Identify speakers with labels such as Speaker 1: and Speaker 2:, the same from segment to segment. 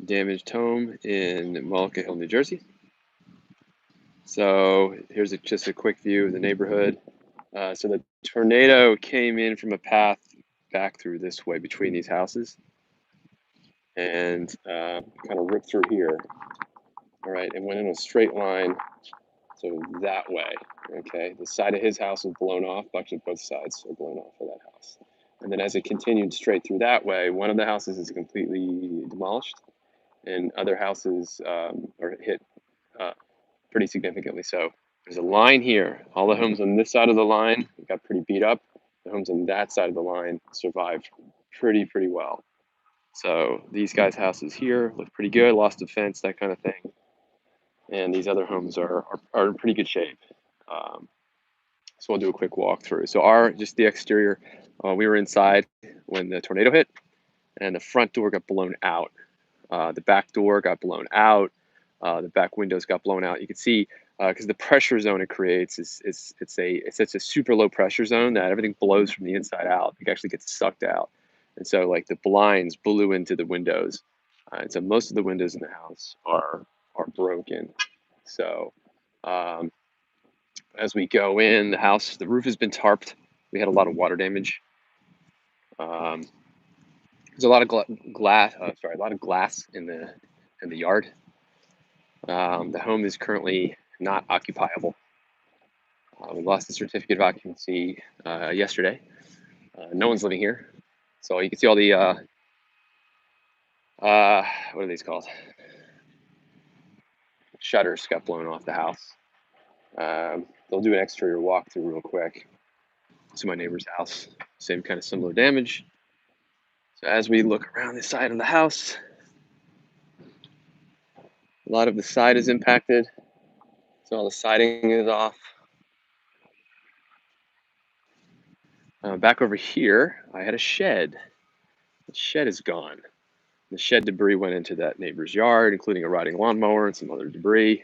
Speaker 1: damaged home in Mullica Hill, New Jersey. So here's just a quick view of the neighborhood. So the tornado came in from a path back through this way between these houses and kind of ripped through here. All right, and went in a straight line, so that way. Okay, the side of his house was blown off. Actually, both sides are blown off of that house. And then as it continued straight through that way, one of the houses is completely demolished, and other houses are hit pretty significantly. So there's a line here. All the homes on this side of the line got pretty beat up. The homes on that side of the line survived pretty well. So these guys' houses here look pretty good, lost a fence, that kind of thing. And these other homes are in pretty good shape. So we'll do a quick walkthrough. So just the exterior, we were inside when the tornado hit, and the front door got blown out. The back door got blown out. The back windows got blown out. You can see because the pressure zone it creates it's a super low pressure zone that everything blows from the inside out. It actually gets sucked out, and so like the blinds blew into the windows, and so most of the windows in the house are broken. So as we go in the house, the roof has been tarped. We had a lot of water damage. There's a lot of a lot of glass in the yard. The home is currently not occupiable. We lost the certificate of occupancy yesterday. No one's living here, so you can see all the what are these called? Shutters got blown off the house. They'll do an exterior walkthrough real quick. To my neighbor's house, same kind of similar damage. So as we look around the side of the house, a lot of the side is impacted. So all the siding is off. Back over here, I had a shed. The shed is gone. The shed debris went into that neighbor's yard, including a rotting lawnmower and some other debris.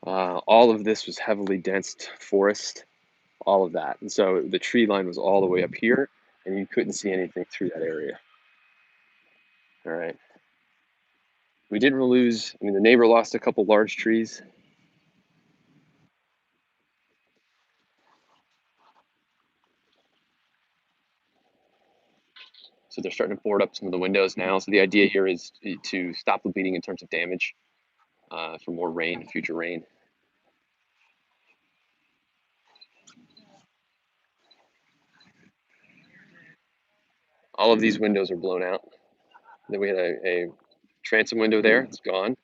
Speaker 1: All of this was heavily dense forest, all of that. And so the tree line was all the way up here, and you couldn't see anything through that area. All right. We didn't lose, the neighbor lost a couple large trees. So they're starting to board up some of the windows now. So the idea here is to stop the bleeding in terms of damage for more rain, future rain. All of these windows are blown out. Then we had a transom window there, it's gone.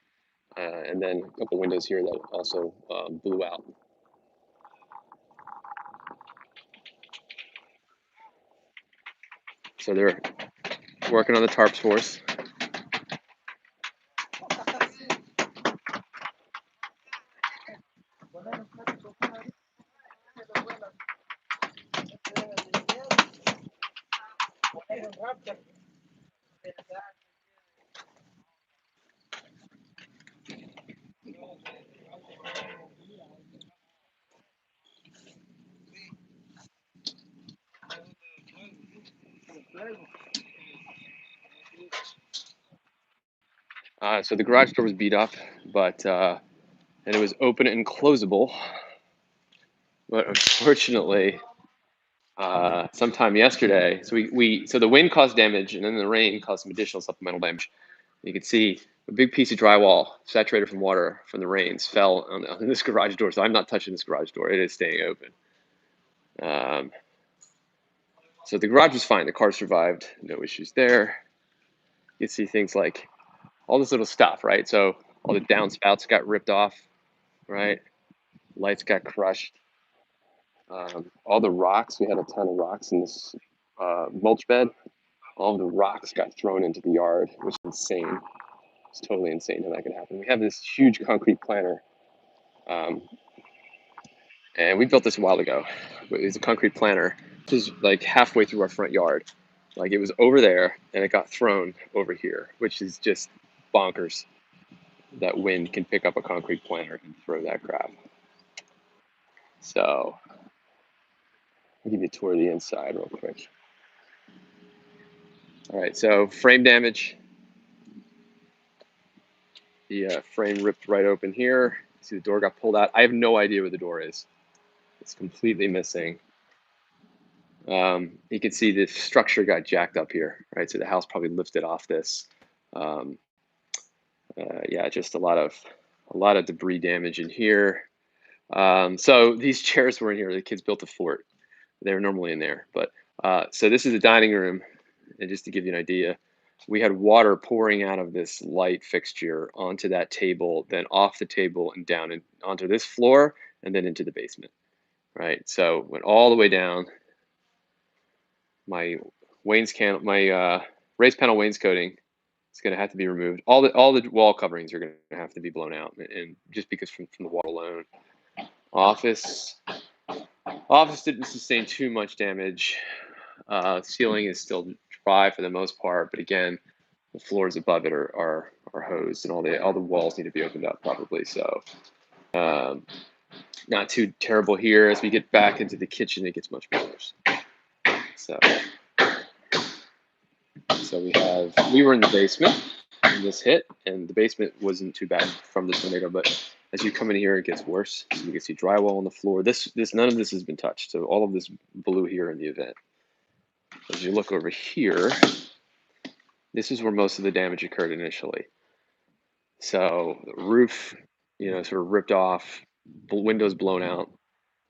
Speaker 1: And then a couple windows here that also blew out. So they're working on the tarps for us. So the garage door was beat up, but and it was open and closable. But unfortunately, sometime yesterday, so the wind caused damage, and then the rain caused some additional supplemental damage. You can see a big piece of drywall saturated from water from the rains fell on this garage door. So I'm not touching this garage door; it is staying open. So the garage was fine. The car survived, no issues there. You can see things like all this little stuff, right? So all the downspouts got ripped off, right? Lights got crushed. All the rocks, we had a ton of rocks in this mulch bed. All the rocks got thrown into the yard, which is insane. It's totally insane how that could happen. We have this huge concrete planter, and we built this a while ago. It's a concrete planter. It was like halfway through our front yard. Like it was over there, and it got thrown over here, which is just bonkers. That wind can pick up a concrete planter and throw that crap. So I'll give you a tour of the inside real quick. All right, so frame damage. The frame ripped right open here. See the door got pulled out. I have no idea where the door is. It's completely missing. You can see the structure got jacked up here, right? So the house probably lifted off this. Um, yeah, just a lot of debris damage in here. So these chairs were in here. The kids built a fort. They were normally in there, but so this is the dining room, and just to give you an idea, we had water pouring out of this light fixture onto that table, then off the table and down and onto this floor, and then into the basement. Right, so went all the way down. My my raised panel wainscoting is going to have to be removed. All the wall coverings are going to have to be blown out, and just because from the water alone. Office didn't sustain too much damage. Ceiling is still dry for the most part, but again, the floors above it are hosed, and all the walls need to be opened up probably. So um, not too terrible here. As we get back into the kitchen, it gets much worse. So we were in the basement when this hit, and the basement wasn't too bad from the tornado, but as you come in here, it gets worse. So you can see drywall on the floor. This none of this has been touched, so all of this blew here in the event. As you look over here, this is where most of the damage occurred initially. So the roof, sort of ripped off, the windows blown out.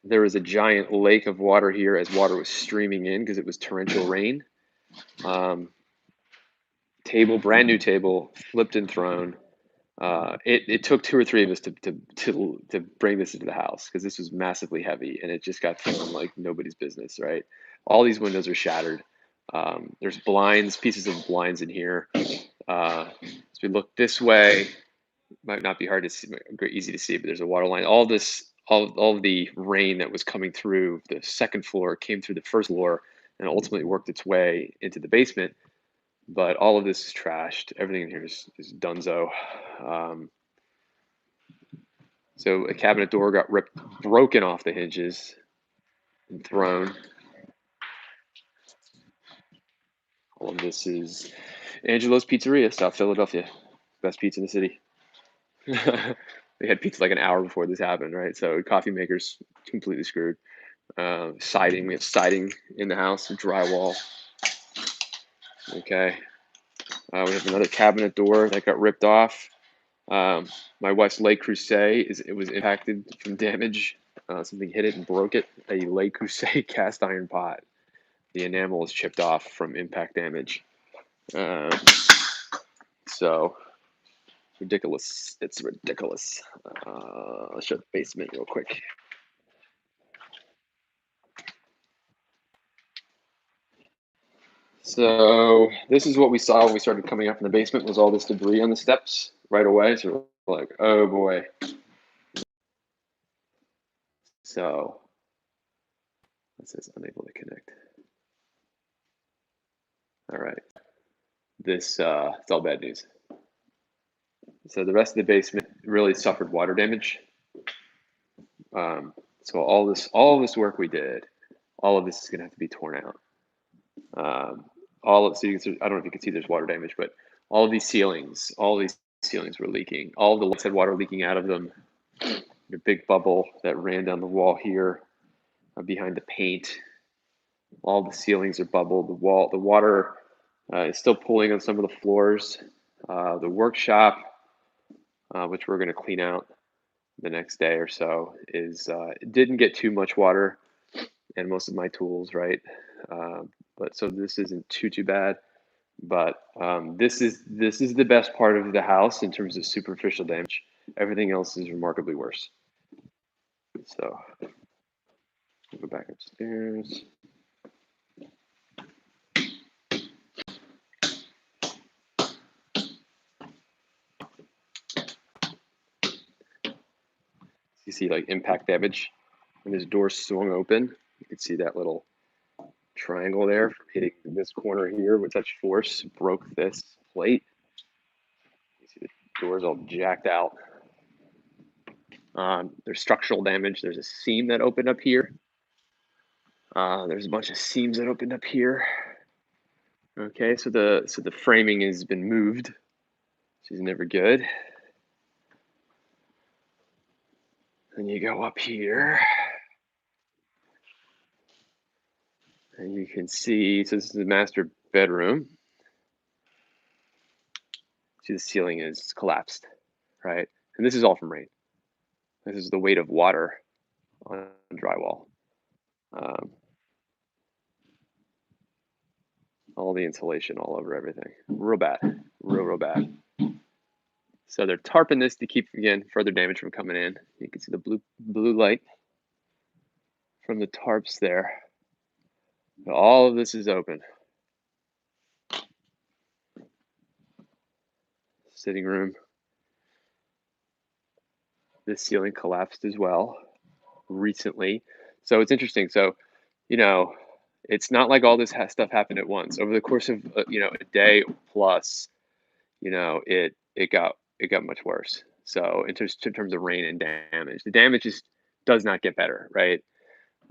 Speaker 1: There was a giant lake of water here as water was streaming in because it was torrential rain. Brand new table, flipped and thrown. It took two or three of us to bring this into the house because this was massively heavy, and it just got thrown like nobody's business, right? All these windows are shattered. There's pieces of blinds in here. As we look this way, might not be hard to see, easy to see, but there's a water line. All of the rain that was coming through the second floor came through the first floor and ultimately worked its way into the basement. But all of this is trashed. Everything in here is dunzo. So a cabinet door got broken off the hinges and thrown. All of this is Angelo's Pizzeria, South Philadelphia. Best pizza in the city. They had pizza like an hour before this happened, right? So coffee makers completely screwed. Siding, we have siding in the house, drywall. Okay. We have another cabinet door that got ripped off. My wife's Le Creuset it was impacted from damage. Something hit it and broke it. A Le Creuset cast iron pot. The enamel is chipped off from impact damage. So ridiculous. It's ridiculous. Let's show the basement real quick. So this is what we saw when we started coming up in the basement, was all this debris on the steps right away. So we're like, oh boy. So it says unable to connect. All right. It's all bad news. So the rest of the basement really suffered water damage. So all this work we did, all of this is going to have to be torn out. I don't know if you can see there's water damage, but all these ceilings were leaking. All of the lights had water leaking out of them. A big bubble that ran down the wall here, behind the paint. All the ceilings are bubbled. The water is still pooling on some of the floors. The workshop, which we're going to clean out the next day or so, it didn't get too much water, and most of my tools, right? But so this isn't too bad. But this is the best part of the house in terms of superficial damage. Everything else is remarkably worse. So we'll go back upstairs. You see like impact damage when this door swung open. You can see that little triangle there from hitting this corner here with such force, broke this plate. You see the door's all jacked out. There's structural damage. There's a seam that opened up here. There's a bunch of seams that opened up here. Okay, so the framing has been moved, which is never good. And you go up here, and you can see, so this is the master bedroom. See, the ceiling is collapsed, right? And this is all from rain. This is the weight of water on drywall. Um, all the insulation all over everything. Real bad. Real bad. So they're tarping this to keep, again, further damage from coming in. You can see the blue light from the tarps there. All of this is open. Sitting room. This ceiling collapsed as well recently. So it's interesting. So, you know, it's not like all this stuff happened at once. Over the course of a day plus, it got much worse. So in terms of rain and damage, the damage just does not get better, right?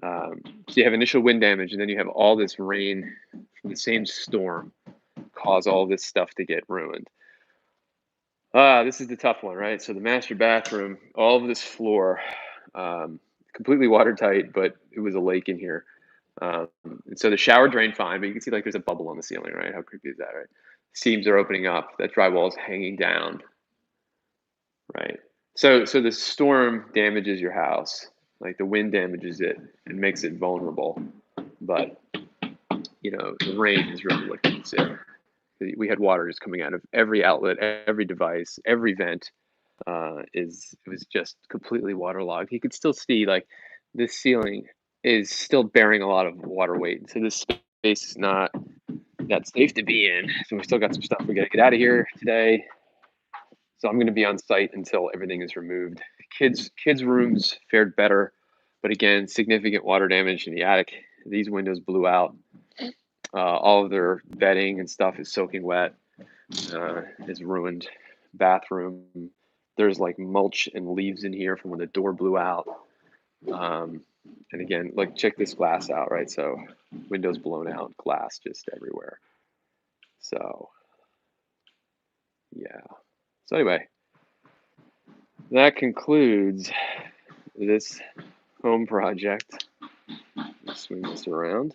Speaker 1: So you have initial wind damage, and then you have all this rain from the same storm cause all this stuff to get ruined. This is the tough one, right? So the master bathroom, all of this floor, completely watertight, but it was a lake in here. And so the shower drained fine, but you can see like there's a bubble on the ceiling, right? How creepy is that, right? Seams are opening up. That drywall is hanging down, right? So the storm damages your house, like the wind damages it and makes it vulnerable. But the rain is really what keeps it. We had water just coming out of every outlet, every device, every vent. It was just completely waterlogged. You could still see like this ceiling is still bearing a lot of water weight. So this space is not that safe to be in. So we still got some stuff we got to get out of here today. So I'm going to be on site until everything is removed. Kids' rooms fared better, but again, significant water damage in the attic. These windows blew out. All of their bedding and stuff is soaking wet. Is ruined. Bathroom. There's like mulch and leaves in here from when the door blew out. And again, like check this glass out, right? So windows blown out, glass just everywhere. So yeah. So anyway, that concludes this home project. Let's swing this around.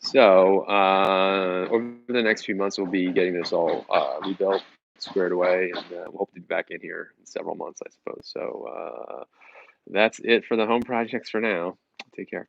Speaker 1: So over the next few months, we'll be getting this all rebuilt, squared away, and we'll hope to be back in here in several months, I suppose. So that's it for the home projects for now. Take care.